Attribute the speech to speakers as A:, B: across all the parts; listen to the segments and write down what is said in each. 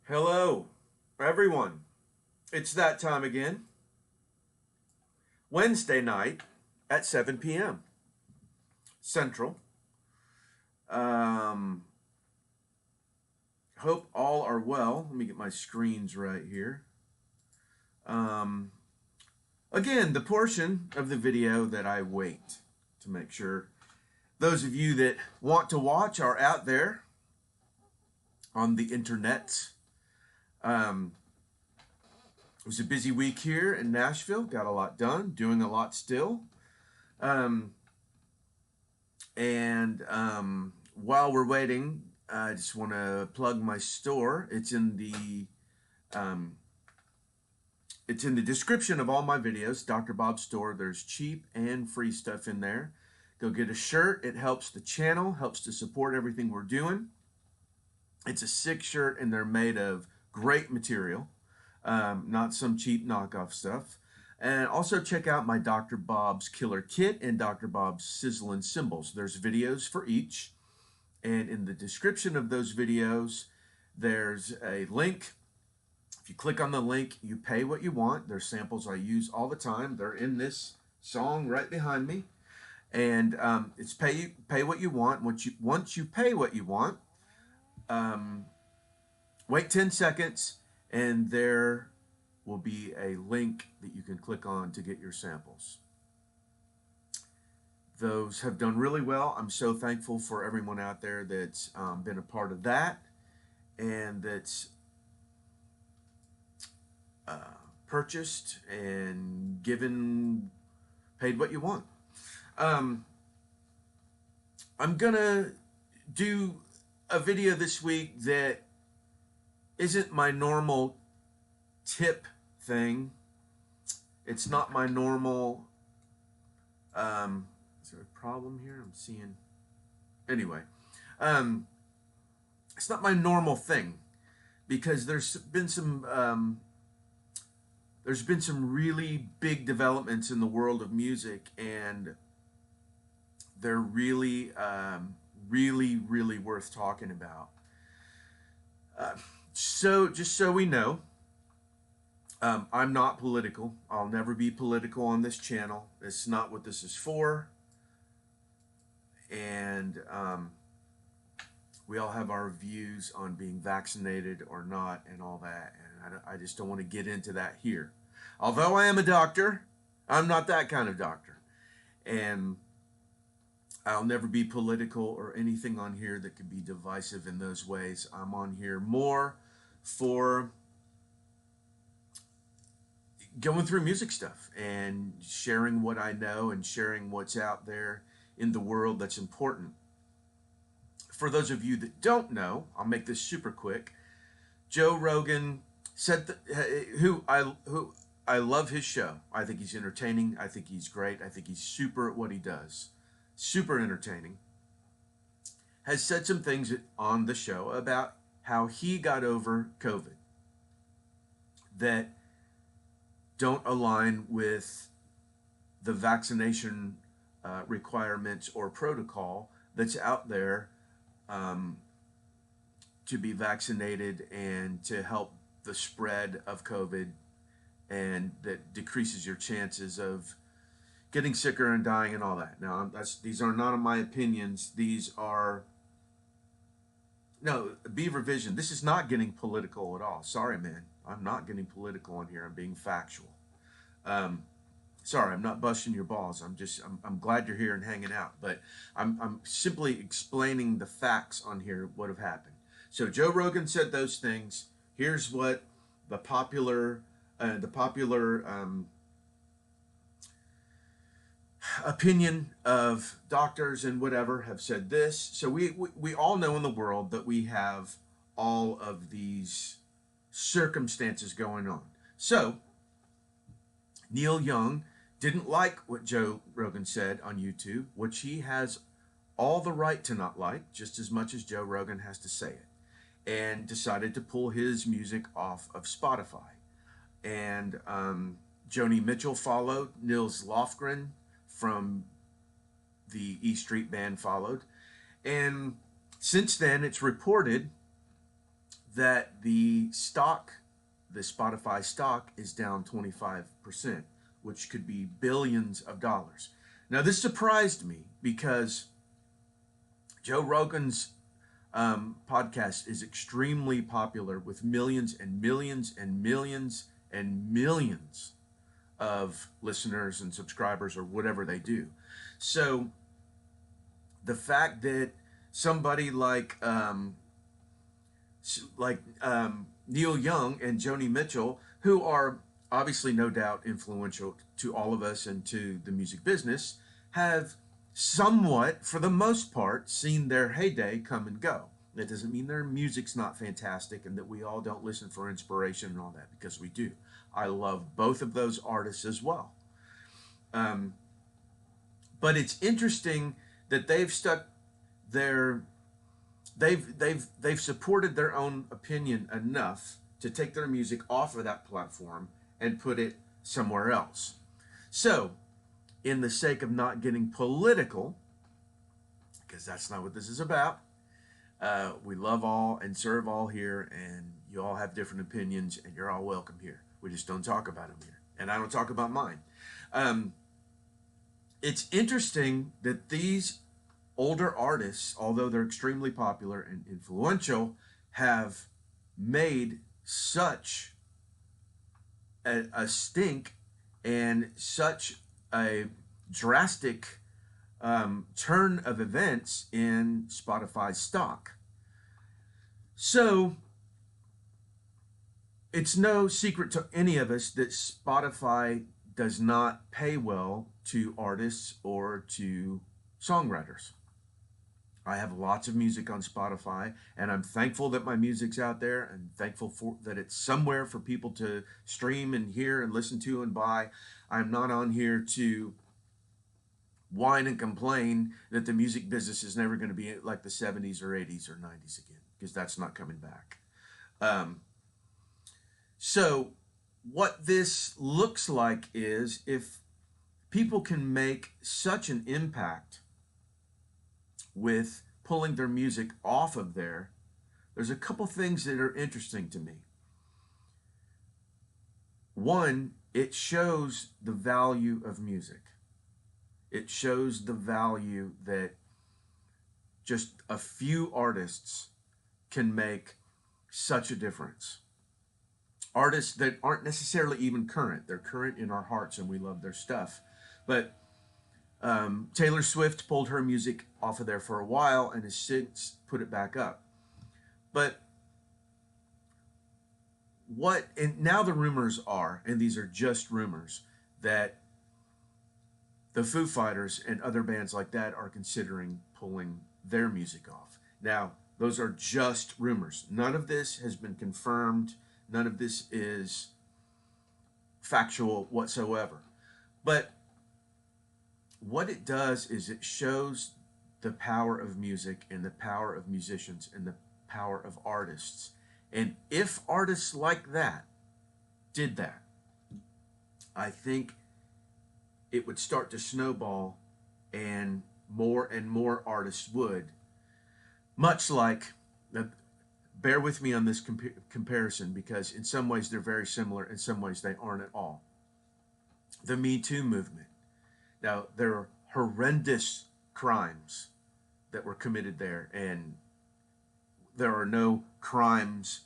A: Hello, everyone. It's that time again. Wednesday night at 7 p.m. Central. Um, hope all are well. Let me get my screens right here. Um, Again, the portion of the video that I wait to make sure those of you that want to watch are out there on the internet. It was a busy week here in Nashville. Got a lot done, doing a lot still. Um, and while we're waiting, I just want to plug my store. Um, it's in the description of all my videos. Dr. Bob's store. There's cheap and free stuff in there. Go get a shirt. It helps the channel, helps to support everything we're doing. It's a sick shirt, and they're made of great material, not some cheap knockoff stuff. And also check out my Dr. Bob's Killer Kit and Dr. Bob's Sizzling Cymbals. There's videos for each. And in the description of those videos, there's a link. If you click on the link, you pay what you want. There's samples I use all the time. They're in this song right behind me. And it's pay what you want. Once you pay what you want, wait 10 seconds, and there will be a link that you can click on to get your samples. Those have done really well. I'm so thankful for everyone out there that's been a part of that and that's purchased and paid what you want. I'm gonna do a video this week that isn't my normal tip thing. It's not my normal. Is there a problem here? I'm seeing. Anyway, it's not my normal thing because there's been some really big developments in the world of music, and they're really really worth talking about. So just so we know, I'm not political. I'll never be political on this channel. It's not what this is for. And we all have our views on being vaccinated or not and all that. And I just don't want to get into that here. Although I am a doctor, I'm not that kind of doctor. And I'll never be political or anything on here that could be divisive in those ways. I'm on here more for going through music stuff and sharing what I know and sharing what's out there in the world that's important. For those of you that don't know, I'll make this super quick. Joe Rogan said who I love his show. I think he's entertaining. I think he's great. I think he's super at what he does. Super entertaining. Has said some things on the show about how he got over COVID that don't align with the vaccination requirements or protocol that's out there to be vaccinated and to help the spread of COVID, and that decreases your chances of getting sicker and dying and all that. Now, these are not my opinions. These are, no, Beaver Vision. This is not getting political at all. Sorry, man. I'm not getting political on here. I'm being factual. Sorry, I'm not busting your balls. I'm glad you're here and hanging out, but I'm simply explaining the facts on here, what have happened. So Joe Rogan said those things. Here's what the popular opinion of doctors and whatever have said this. So we all know in the world that we have all of these circumstances going on. So Neil Young didn't like what Joe Rogan said on YouTube, which he has all the right to not like, just as much as Joe Rogan has to say it, and decided to pull his music off of Spotify. And Joni Mitchell followed. Nils Lofgren from the E Street Band followed. And since then, it's reported that the Spotify stock is down 25%, which could be billions of dollars. Now, this surprised me because Joe Rogan's podcast is extremely popular with millions and millions and millions and millions of listeners and subscribers or whatever they do. So the fact that somebody Neil Young and Joni Mitchell, who are obviously no doubt influential to all of us and to the music business, have somewhat, for the most part, seen their heyday come and go. That doesn't mean their music's not fantastic and that we all don't listen for inspiration and all that, because we do. I love both of those artists as well. But it's interesting that they've stuck their they've supported their own opinion enough to take their music off of that platform and put it somewhere else. So, in the sake of not getting political, because that's not what this is about, we love all and serve all here, and you all have different opinions, and you're all welcome here. We just don't talk about them here, and I don't talk about mine. It's interesting that these older artists, although they're extremely popular and influential, have made such a stink and such a drastic turn of events in Spotify's stock. So it's no secret to any of us that Spotify does not pay well to artists or to songwriters. I have lots of music on Spotify, and I'm thankful that my music's out there, and thankful that it's somewhere for people to stream and hear and listen to and buy. I'm not on here to whine and complain that the music business is never going to be like the 70s or 80s or 90s again, because that's not coming back. So what this looks like is, if people can make such an impact with pulling their music off of there, there's a couple things that are interesting to me. One, it shows the value of music. It shows the value that just a few artists can make such a difference. Artists that aren't necessarily even current. They're current in our hearts and we love their stuff. But Taylor Swift pulled her music off of there for a while and has since put it back up. But and now the rumors are, and these are just rumors, that the Foo Fighters and other bands like that are considering pulling their music off. Now, those are just rumors. None of this has been confirmed. None of this is factual whatsoever. But what it does is it shows the power of music and the power of musicians and the power of artists. And if artists like that did that, I think it would start to snowball, and more artists would. Much like, bear with me on this comparison, because in some ways they're very similar, in some ways they aren't at all. The Me Too movement. Now, there are horrendous crimes that were committed there, and there are no crimes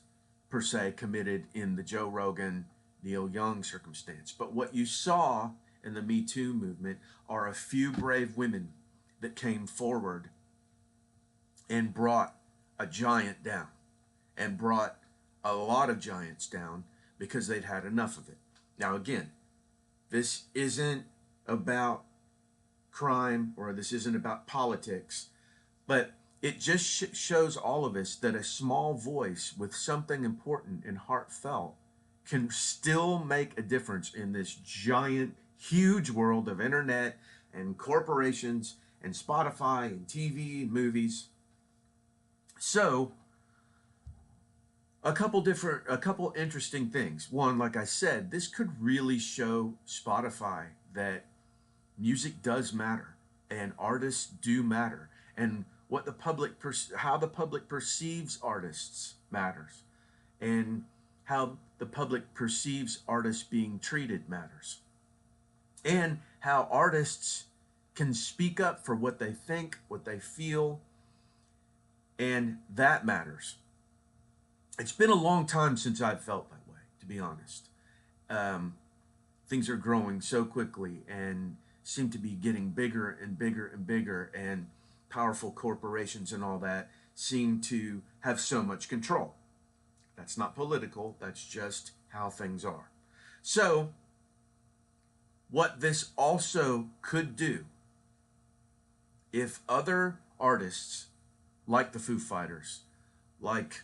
A: per se committed in the Joe Rogan, Neil Young circumstance. But what you saw in the Me Too movement are a few brave women that came forward and brought a giant down, and brought a lot of giants down because they'd had enough of it. Now, again, this isn't about crime, or this isn't about politics, but it just shows all of us that a small voice with something important and heartfelt can still make a difference in this giant, huge world of internet and corporations and Spotify and TV and movies. So, a couple interesting things. One, like I said, this could really show Spotify that music does matter and artists do matter, and what the public how the public perceives artists matters. and how the public perceives artists being treated matters, and how artists can speak up for what they think, what they feel, and that matters. It's been a long time since I've felt that way, to be honest. Um, Things are growing so quickly and seem to be getting bigger and bigger and bigger, and powerful corporations and all that seem to have so much control. That's not political, that's just how things are. So, what this also could do, if other artists like the Foo Fighters, like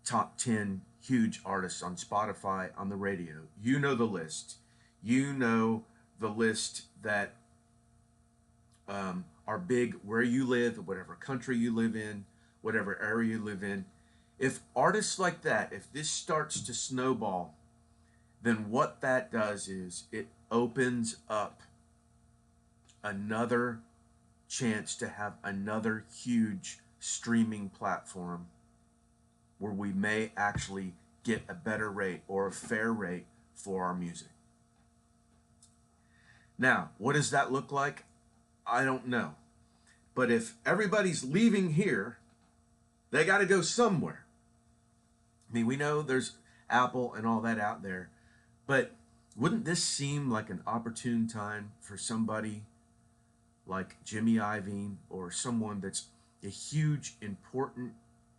A: top 10 huge artists on Spotify, on the radio, you know the list. You know the list that are big where you live, whatever country you live in, whatever area you live in. If artists like that, if this starts to snowball, then what that does is it opens up another chance to have another huge streaming platform where we may actually get a better rate or a fair rate for our music. Now, what does that look like? I don't know. But if everybody's leaving here, they got to go somewhere. I mean, we know there's Apple and all that out there, but wouldn't this seem like an opportune time for somebody like Jimmy Iovine, or someone that's a huge, important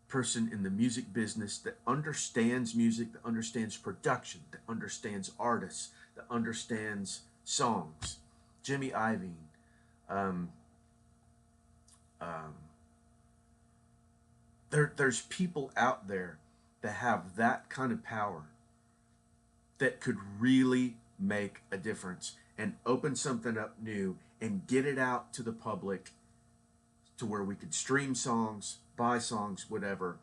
A: person in the music business that understands music, that understands production, that understands artists, that understands songs? Jimmy Iovine. There's people out there that have that kind of power that could really make a difference and open something up new and get it out to the public to where we could stream songs, buy songs, whatever,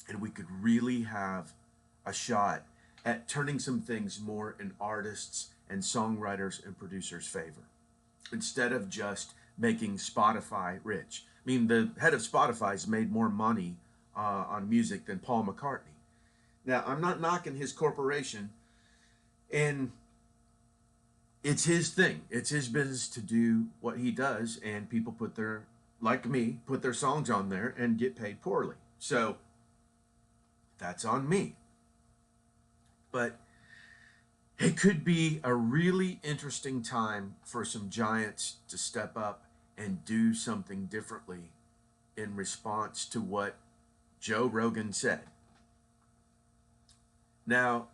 A: and we could really have a shot at turning some things more in artists and songwriters and producers' favor, instead of just making Spotify rich. I mean, the head of Spotify's made more money on music than Paul McCartney. Now, I'm not knocking his corporation, and it's his thing. It's his business to do what he does, and people put their, like me, put their songs on there and get paid poorly. So that's on me. But it could be a really interesting time for some giants to step up and do something differently in response to what Joe Rogan said. Now,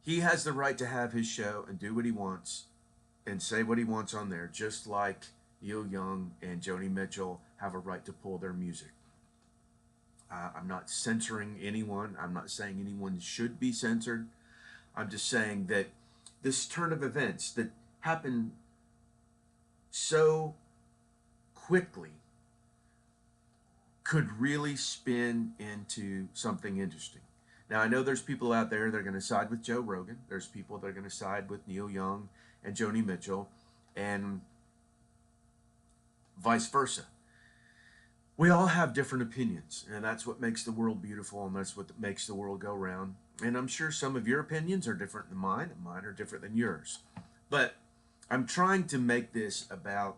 A: he has the right to have his show and do what he wants and say what he wants on there, just like Neil Young and Joni Mitchell have a right to pull their music. I'm not censoring anyone. I'm not saying anyone should be censored. I'm just saying that this turn of events that happened so quickly could really spin into something interesting. Now, I know there's people out there that are going to side with Joe Rogan. There's people that are going to side with Neil Young and Joni Mitchell, and vice versa. We all have different opinions, and that's what makes the world beautiful, and that's what makes the world go round. And I'm sure some of your opinions are different than mine, and mine are different than yours. But I'm trying to make this about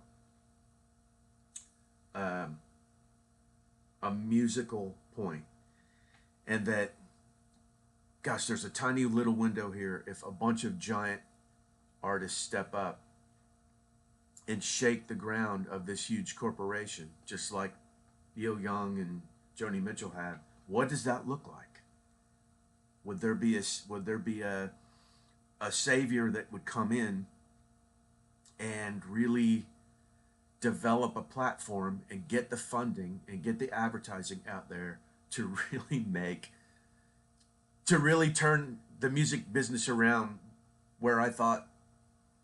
A: a musical point, and that, gosh, there's a tiny little window here. If a bunch of giant artists step up and shake the ground of this huge corporation, just like Neil Young and Joni Mitchell have, what does that look like? Would there be a savior that would come in and really develop a platform and get the funding and get the advertising out there to really turn the music business around, where I thought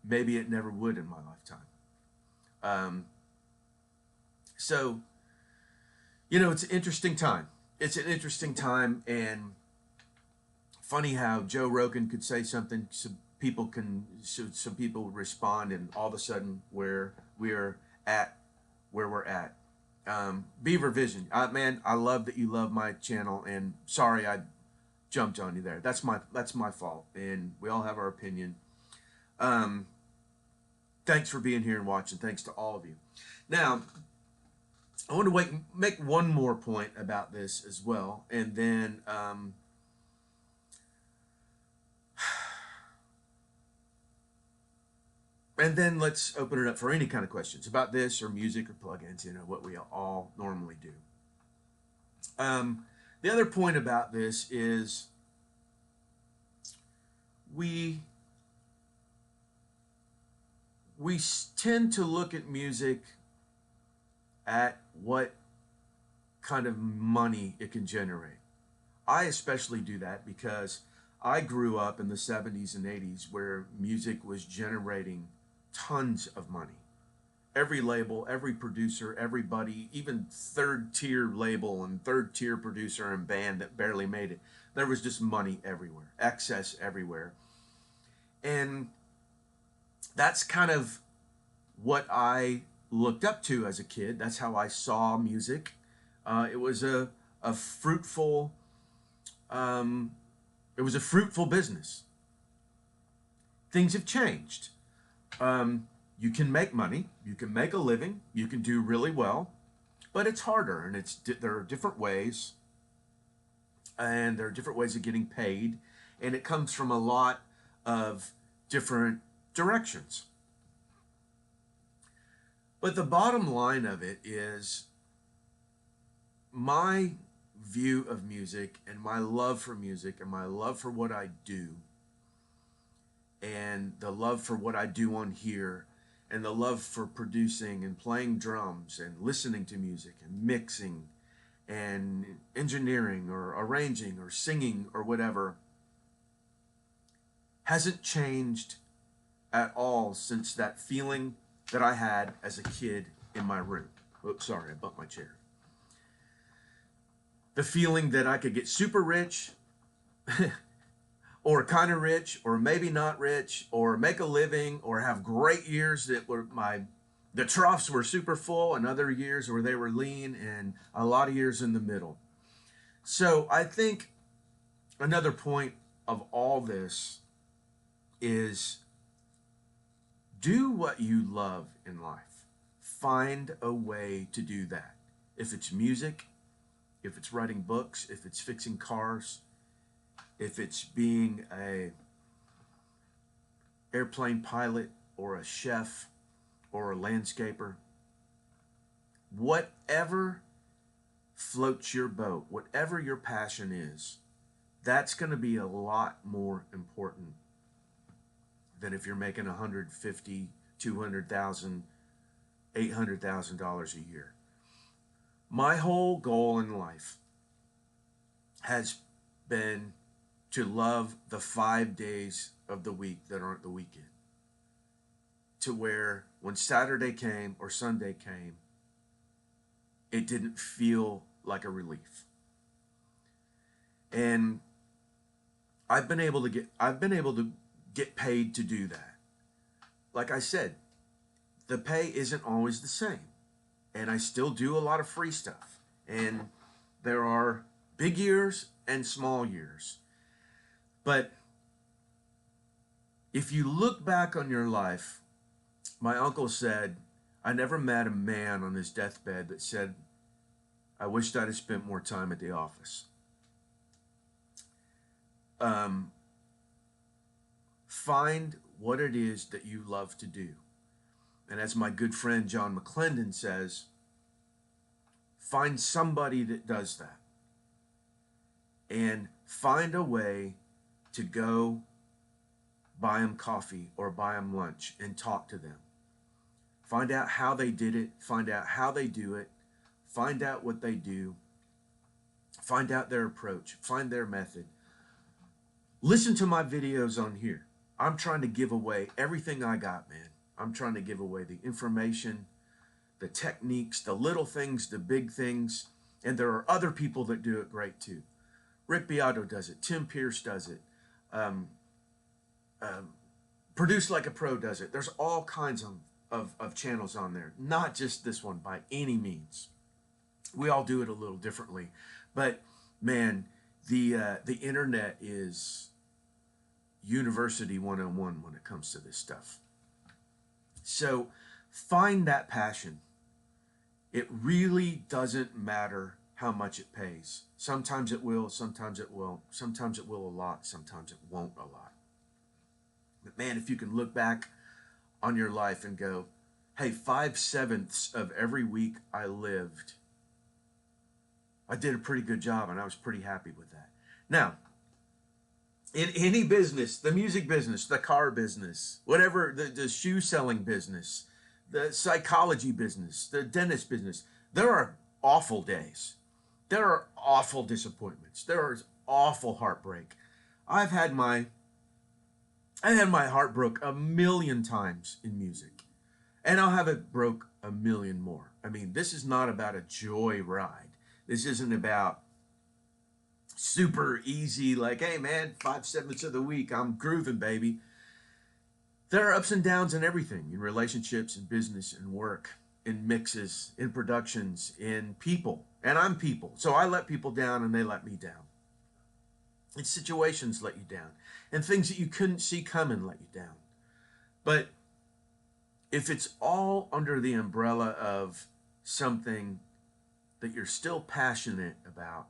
A: maybe it never would in my lifetime? So, it's an interesting time. It's an interesting time, and funny how Joe Rogan could say something, some people respond, and all of a sudden we're at where we're at. Beaver Vision. Man, I love that you love my channel, and sorry I jumped on you there. That's my fault, and we all have our opinion. Thanks for being here and watching. Thanks to all of you. Now, I want to make one more point about this as well, and then let's open it up for any kind of questions about this or music or plugins, what we all normally do. The other point about this is we tend to look at music at what kind of money it can generate. I especially do that because I grew up in the 70s and 80s where music was generating tons of money. Every label, every producer, everybody, even third-tier label and third-tier producer and band that barely made it, there was just money everywhere, excess everywhere. And that's kind of what I looked up to as a kid. That's how I saw music. It was a fruitful business. Things have changed. You can make money, you can make a living, you can do really well, but it's harder, and there are different ways, and there are different ways of getting paid, and it comes from a lot of different directions. But the bottom line of it is my view of music and my love for music and my love for what I do and the love for what I do on here and the love for producing and playing drums and listening to music and mixing and engineering or arranging or singing or whatever hasn't changed at all since that feeling that I had as a kid in my room. Oops, sorry, I bumped my chair. The feeling that I could get super rich or kind of rich, or maybe not rich, or make a living, or have great years that were the troughs were super full, and other years where they were lean, and a lot of years in the middle. So I think another point of all this is do what you love in life. Find a way to do that. If it's music, if it's writing books, if it's fixing cars, if it's being a airplane pilot or a chef or a landscaper, whatever floats your boat, whatever your passion is, that's going to be a lot more important than if you're making $150,000, $200,000, $800,000 a year. My whole goal in life has been to love the 5 days of the week that aren't the weekend. To where when Saturday came or Sunday came, it didn't feel like a relief. And I've been able to get paid to do that. Like I said, the pay isn't always the same. And I still do a lot of free stuff. And there are big years and small years. But if you look back on your life, my uncle said, I never met a man on his deathbed that said, I wished I'd have spent more time at the office. Find what it is that you love to do. And as my good friend John McClendon says, find somebody that does that. And find a way to go buy them coffee or buy them lunch and talk to them. Find out how they did it. Find out how they do it. Find out what they do. Find out their approach. Find their method. Listen to my videos on here. I'm trying to give away everything I got, man. I'm trying to give away the information, the techniques, the little things, the big things. And there are other people that do it great too. Rick Beato does it. Tim Pierce does it. Produce Like a Pro does it. There's all kinds of channels on there. Not just this one by any means. We all do it a little differently, but man, the internet is university 101 when it comes to this stuff. So find that passion. It really doesn't matter how much it pays. Sometimes it will, sometimes it won't. Sometimes it will a lot, sometimes it won't a lot. But man, if you can look back on your life and go, hey, 5/7 of every week I lived, I did a pretty good job and I was pretty happy with that. Now, in any business, the music business, the car business, whatever, the shoe selling business, the psychology business, the dentist business, there are awful days. There are awful disappointments. There is awful heartbreak. I've had my heart broke a million times in music, and I'll have it broke a million more. I mean, this is not about a joy ride. This isn't about super easy, like, hey man, 5/7 of the week, I'm grooving, baby. There are ups and downs in everything, in relationships, in business, in work, in mixes, in productions, in people. And I'm people. So I let people down and they let me down. And situations let you down. And things that you couldn't see coming let you down. But if it's all under the umbrella of something that you're still passionate about,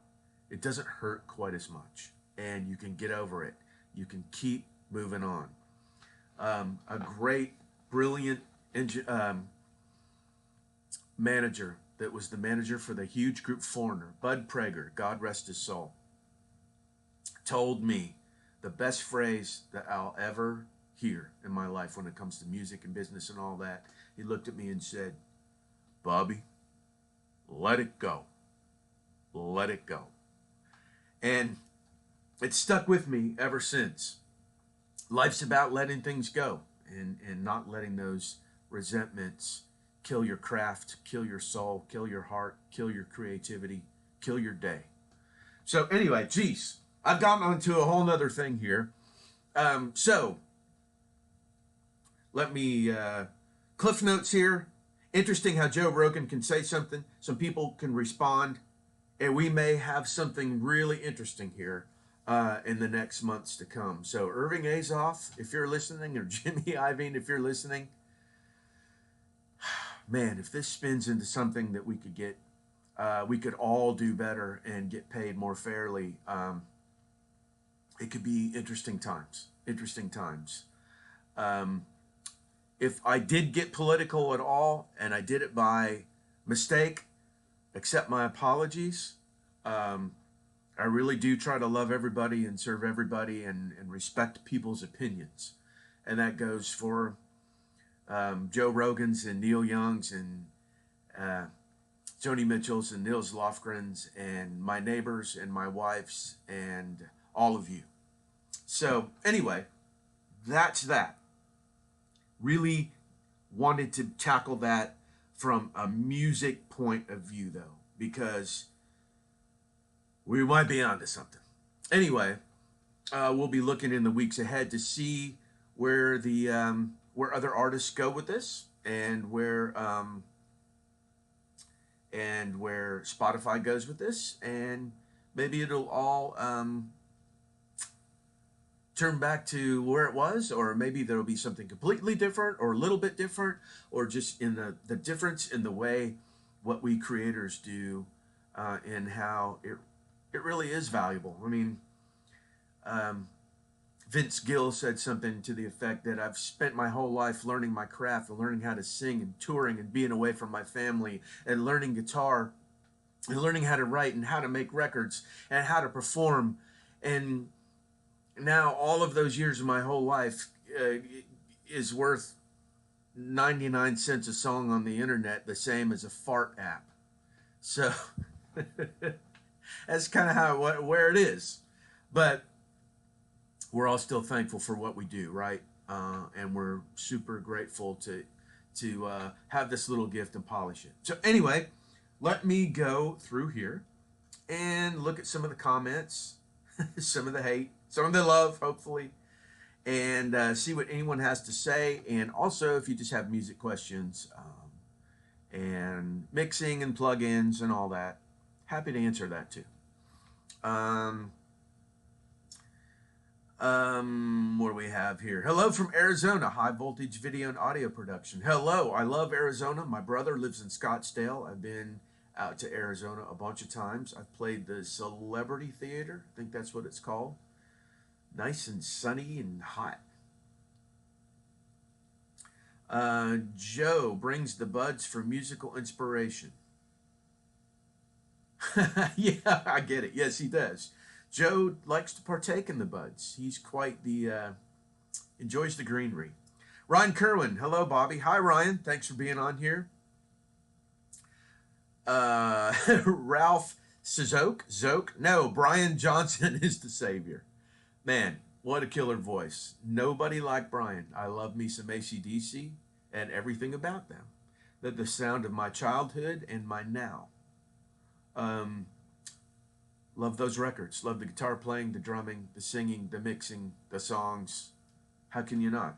A: it doesn't hurt quite as much. And you can get over it. You can keep moving on. A great, brilliant manager that was the manager for the huge group Foreigner, Bud Prager, God rest his soul, told me the best phrase that I'll ever hear in my life when it comes to music and business and all that. He looked at me and said, Bobby, let it go. Let it go. And it stuck with me ever since. Life's about letting things go and not letting those resentments kill your craft, kill your soul, kill your heart, kill your creativity, kill your day. So anyway, geez, I've gotten onto a whole nother thing here. So let me, cliff notes here. Interesting how Joe Rogan can say something, some people can respond, and we may have something really interesting here in the next months to come. So Irving Azoff, if you're listening, or Jimmy Iovine, if you're listening, man, if this spins into something that we could get, we could all do better and get paid more fairly, it could be interesting times. Interesting times. If I did get political at all, and I did it by mistake, accept my apologies. I really do try to love everybody and serve everybody and respect people's opinions. And that goes for Joe Rogan's and Neil Young's and Joni Mitchell's and Nils Lofgren's and my neighbors and my wife's and all of you. So anyway, that's that. Really wanted to tackle that from a music point of view, though, because we might be onto something. Anyway, we'll be looking in the weeks ahead to see where the where other artists go with this, and where Spotify goes with this, and maybe it'll all turn back to where it was, or maybe there'll be something completely different, or a little bit different, or just in the difference in the way what we creators do, and how it really is valuable. I mean, Vince Gill said something to the effect that I've spent my whole life learning my craft and learning how to sing and touring and being away from my family and learning guitar and learning how to write and how to make records and how to perform. And now all of those years of my whole life is worth 99 cents a song on the internet, the same as a fart app. So that's kind of how where it is. But we're all still thankful for what we do, right? And we're super grateful to have this little gift and polish it. So anyway, let me go through here and look at some of the comments, some of the hate, some of the love, hopefully, and see what anyone has to say. And also, if you just have music questions, and mixing and plugins and all that. Happy to answer that too. What do we have here? Hello from Arizona, high voltage video and audio production. Hello, I love Arizona. My brother lives in Scottsdale. I've been out to Arizona a bunch of times. I've played the Celebrity Theater. I think that's what it's called. Nice and sunny and hot. Joe brings the buds for musical inspiration. Yeah, I get it. Yes, he does. Joe likes to partake in the buds. He's quite the, enjoys the greenery. Ryan Kerwin, hello, Bobby. Hi, Ryan. Thanks for being on here. Ralph Zoke. No, Brian Johnson is the savior. Man, what a killer voice. Nobody like Brian. I love me some AC/DC and everything about them. They're the sound of my childhood and my now. Love those records. Love the guitar playing, the drumming, the singing, the mixing, the songs. How can you not?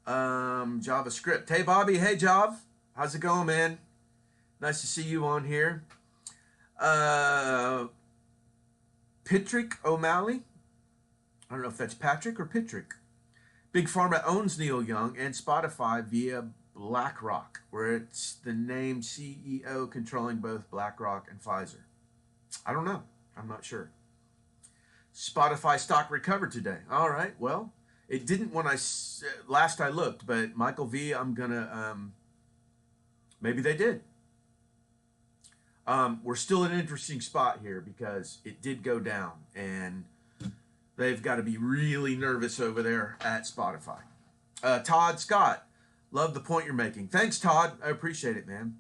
A: JavaScript. Hey, Bobby. Hey, Jav. How's it going, man? Nice to see you on here. Patrick O'Malley. I don't know if that's Patrick or Patrick. Big Pharma owns Neil Young and Spotify via BlackRock, where it's the name CEO controlling both BlackRock and Pfizer. I don't know. I'm not sure. Spotify stock recovered today. All right. Well, it didn't when last I looked, but Michael V, I'm gonna maybe they did. We're still in an interesting spot here because it did go down, and they've got to be really nervous over there at Spotify. Todd Scott, love the point you're making. Thanks, Todd. I appreciate it, man.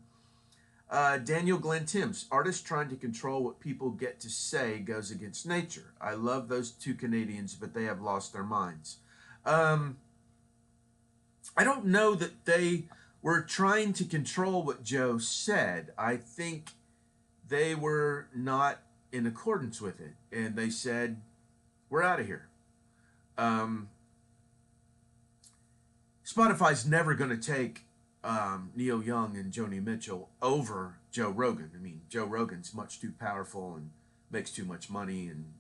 A: Daniel Glenn Timms, artists trying to control what people get to say goes against nature. I love those two Canadians, but they have lost their minds. I don't know that they were trying to control what Joe said. I think they were not in accordance with it, and they said, we're out of here. Spotify's never going to take Neil Young and Joni Mitchell over Joe Rogan. I mean, Joe Rogan's much too powerful and makes too much money and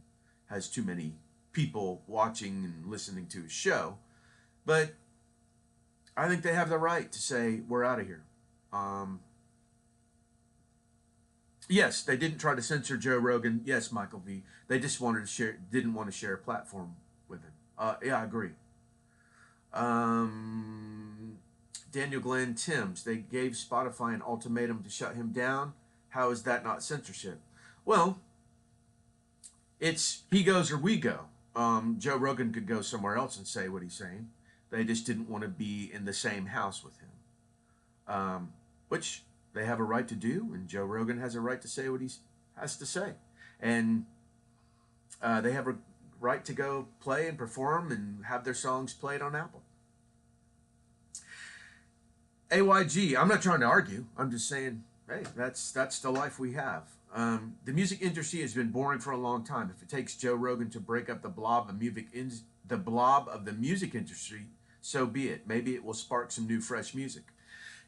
A: has too many people watching and listening to his show. But I think they have the right to say, we're out of here. Yes, they didn't try to censor Joe Rogan. Yes, Michael V. They just wanted to share, didn't want to share a platform with him. Yeah, I agree. Daniel Glenn Timms, they gave Spotify an ultimatum to shut him down. How is that not censorship? Well, it's he goes or we go. Joe Rogan could go somewhere else and say what he's saying. They just didn't want to be in the same house with him, which they have a right to do, and Joe Rogan has a right to say what he has to say. And they have a right to go play and perform and have their songs played on Apple. AYG, I'm not trying to argue. I'm just saying, hey, that's the life we have. The music industry has been boring for a long time. If it takes Joe Rogan to break up the blob of the music industry, so be it. Maybe it will spark some new, fresh music.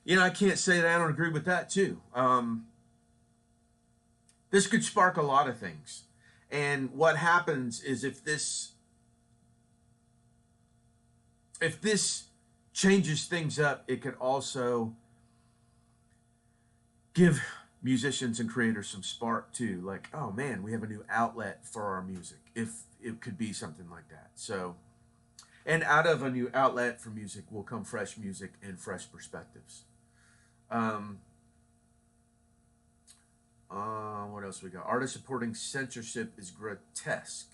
A: You know, I can't say that I don't agree with that too. This could spark a lot of things. And what happens is if this changes things up, it could also give musicians and creators some spark too. Like, oh man, we have a new outlet for our music. If it could be something like that. So, and out of a new outlet for music will come fresh music and fresh perspectives. What else we got? Artists supporting censorship is grotesque.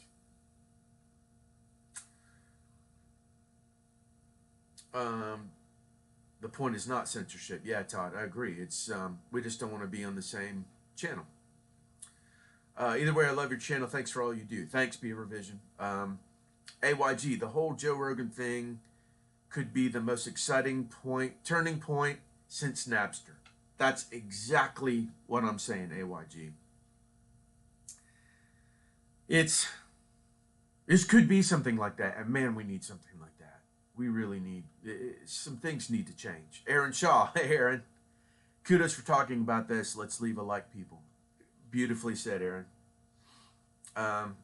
A: The point is not censorship. Yeah, Todd, I agree. It's we just don't want to be on the same channel. Either way, I love your channel. Thanks for all you do. Thanks, Beaver Vision. AYG, the whole Joe Rogan thing could be the most exciting turning point since Napster. That's exactly what I'm saying, AYG. This could be something like that, and man, we need something like that. We really need, some things need to change. Aaron Shaw, hey Aaron. Kudos for talking about this. Let's leave a like, people. Beautifully said, Aaron. Um,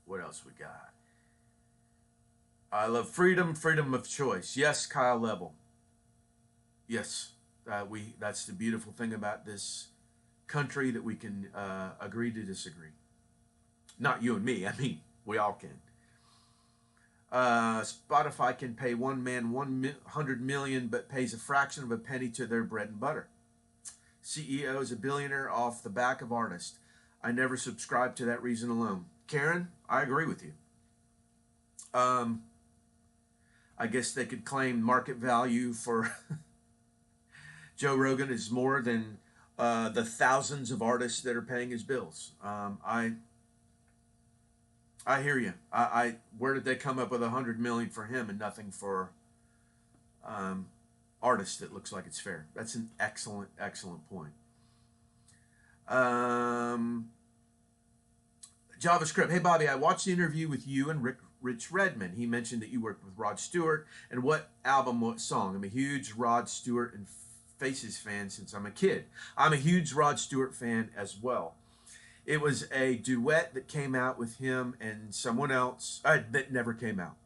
A: what else we got? I love freedom, freedom of choice. Yes, Kyle Level. Yes, that's the beautiful thing about this country, that we can agree to disagree. Not you and me. I mean, we all can. Spotify can pay one man 100 million, but pays a fraction of a penny to their bread and butter. CEO is a billionaire off the back of artists. I never subscribed to that reason alone. Karen, I agree with you. I guess they could claim market value for Joe Rogan is more than the thousands of artists that are paying his bills. I hear you. Where did they come up with 100 million for him and nothing for artists? That looks like it's fair. That's an excellent, excellent point. JavaScript. Hey Bobby, I watched the interview with you and Rich Redmond. He mentioned that you worked with Rod Stewart, and what album, what song? I'm a huge Rod Stewart and Faces fan since I'm a kid. I'm a huge Rod Stewart fan as well. It was a duet that came out with him and someone else that never came out.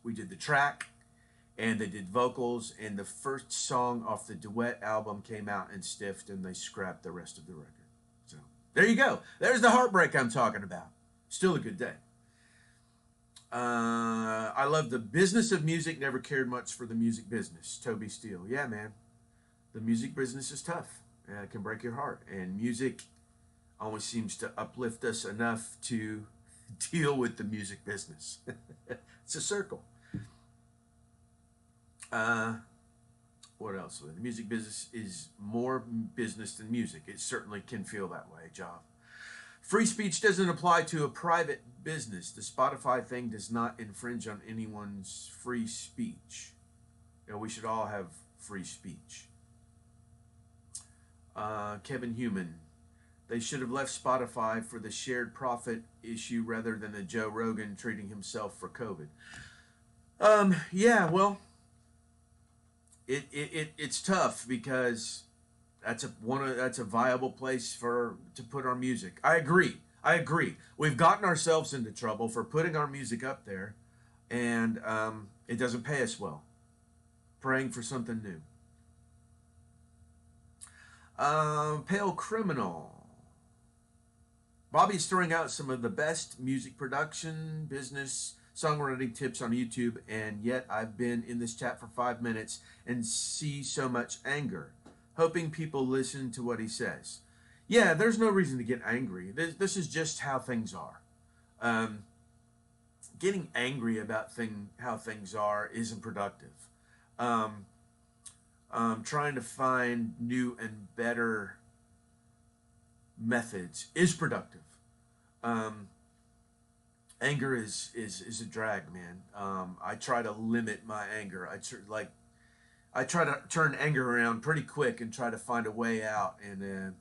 A: We did the track, and they did vocals, and the first song off the duet album came out and stiffed, and they scrapped the rest of the record. So there you go. There's the heartbreak I'm talking about. Still a good day. I love the business of music, never cared much for the music business. Toby Steele. Yeah, man. The music business is tough. It can break your heart. And music always seems to uplift us enough to deal with the music business. It's a circle. What else? The music business is more business than music. It certainly can feel that way, Job. Free speech doesn't apply to a private business. The Spotify thing does not infringe on anyone's free speech. You know, we should all have free speech. Kevin Human. They should have left Spotify for the shared profit issue rather than a Joe Rogan treating himself for COVID. Yeah, well, it's tough because that's a viable place to put our music. I agree. We've gotten ourselves into trouble for putting our music up there, and it doesn't pay us well. Praying for something new. Pale Criminal. Bobby's throwing out some of the best music production, business, songwriting tips on YouTube, and yet I've been in this chat for 5 minutes and see so much anger. Hoping people listen to what he says. Yeah, there's no reason to get angry. This is just how things are. Getting angry about how things are isn't productive. Trying to find new and better methods is productive. Anger is a drag, man. I try to limit my anger. I try to turn anger around pretty quick and try to find a way out in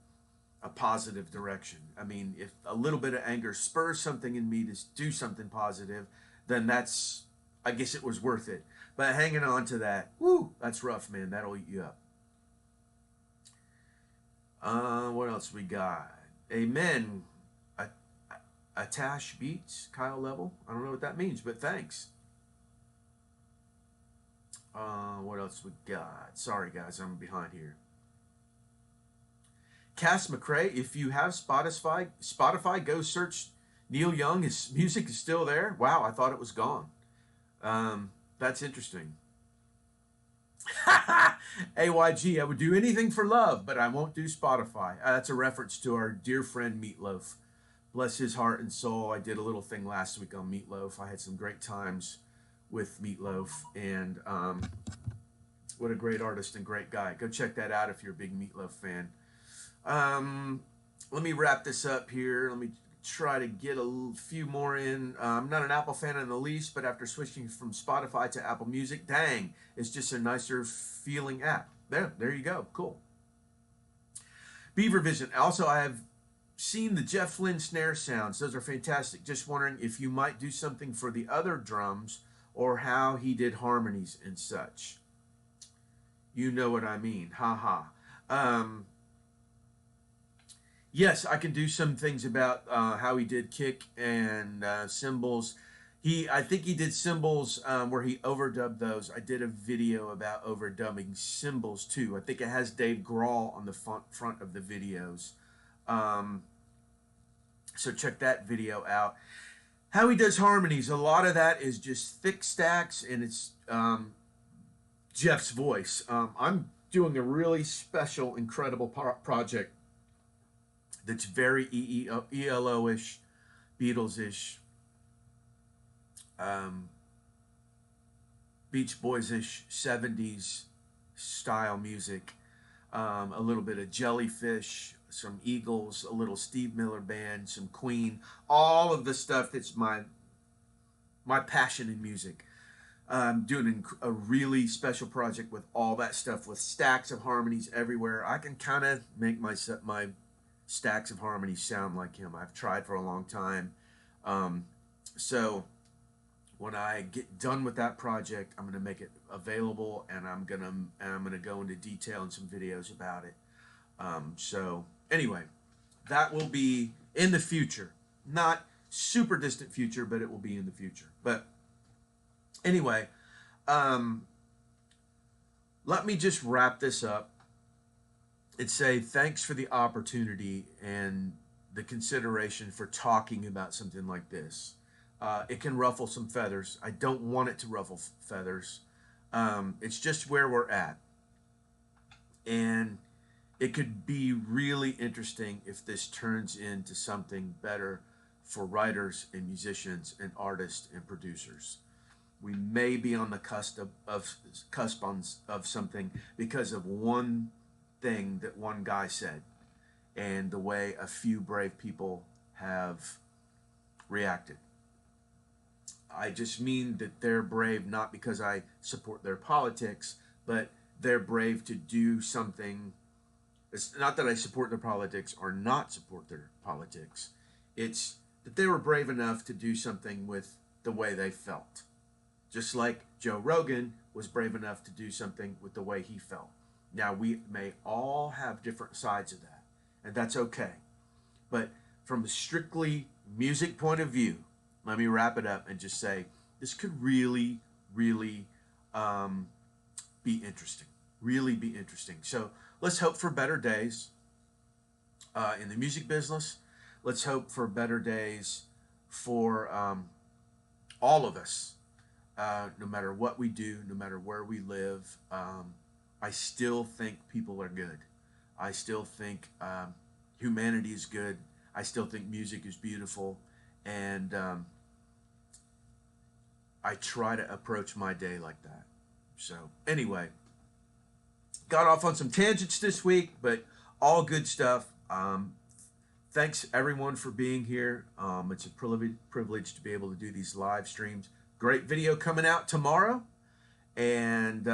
A: a positive direction. I mean, if a little bit of anger spurs something in me to do something positive, then I guess it was worth it. But hanging on to that, that's rough, man. That'll eat you up. What else we got? Amen. Atash Beats, Kyle Level. I don't know what that means, but thanks. What else we got? Sorry, guys, I'm behind here. Cass McRae, if you have Spotify, go search Neil Young. His music is still there. Wow, I thought it was gone. That's interesting. AYG, I would do anything for love, but I won't do Spotify. That's a reference to our dear friend Meatloaf. Bless his heart and soul. I did a little thing last week on Meatloaf. I had some great times with Meatloaf, and what a great artist and great guy. Go check that out if you're a big Meatloaf fan. Let me wrap this up here. Let me try to get a few more in. I'm not an Apple fan in the least, but after switching from Spotify to Apple Music, dang, it's just a nicer feeling app. There you go. Cool. Beaver Vision. Also, I have seen the Jeff Flynn snare sounds. Those are fantastic. Just wondering if you might do something for the other drums or how he did harmonies and such. You know what I mean. Ha ha. Yes, I can do some things about how he did kick and cymbals. I think he did cymbals where he overdubbed those. I did a video about overdubbing cymbals too. I think it has Dave Grohl on the front of the videos. Um, so check that video out. How he does harmonies, a lot of that is just thick stacks, and it's Jeff's voice. I'm doing a really special, incredible project that's very ELO-ish, Beatles-ish, um, Beach Boys-ish, 70s style music. A little bit of Jellyfish, some Eagles, a little Steve Miller Band, some Queen, all of the stuff that's my passion in music. Doing a really special project with all that stuff, with stacks of harmonies everywhere. I can kind of make my stacks of harmonies sound like him. I've tried for a long time. So when I get done with that project, I'm going to make it available, and I'm gonna go into detail in some videos about it. So anyway, that will be in the future, not super distant future, but it will be in the future. But anyway, let me just wrap this up and say thanks for the opportunity and the consideration for talking about something like this. It can ruffle some feathers. I don't want it to ruffle feathers. It's just where we're at. And it could be really interesting if this turns into something better for writers and musicians and artists and producers. We may be on the cusp of something because of one thing that one guy said and the way a few brave people have reacted. I just mean that they're brave not because I support their politics, but they're brave to do something. It's not that I support their politics or not support their politics. It's that they were brave enough to do something with the way they felt. Just like Joe Rogan was brave enough to do something with the way he felt. Now, we may all have different sides of that, and that's okay. But from a strictly music point of view, let me wrap it up and just say this could really, really be interesting. Really be interesting. So let's hope for better days in the music business. Let's hope for better days for all of us, no matter what we do, no matter where we live. I still think people are good. I still think humanity is good. I still think music is beautiful. And I try to approach my day like that. So anyway, got off on some tangents this week, but all good stuff. Thanks everyone for being here. It's a privilege to be able to do these live streams. Great video coming out tomorrow. And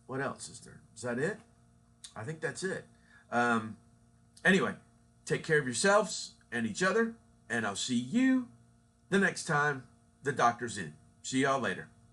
A: what else is there? Is that it? I think that's it. Anyway, take care of yourselves and each other, and I'll see you the next time the doctor's in. See y'all later.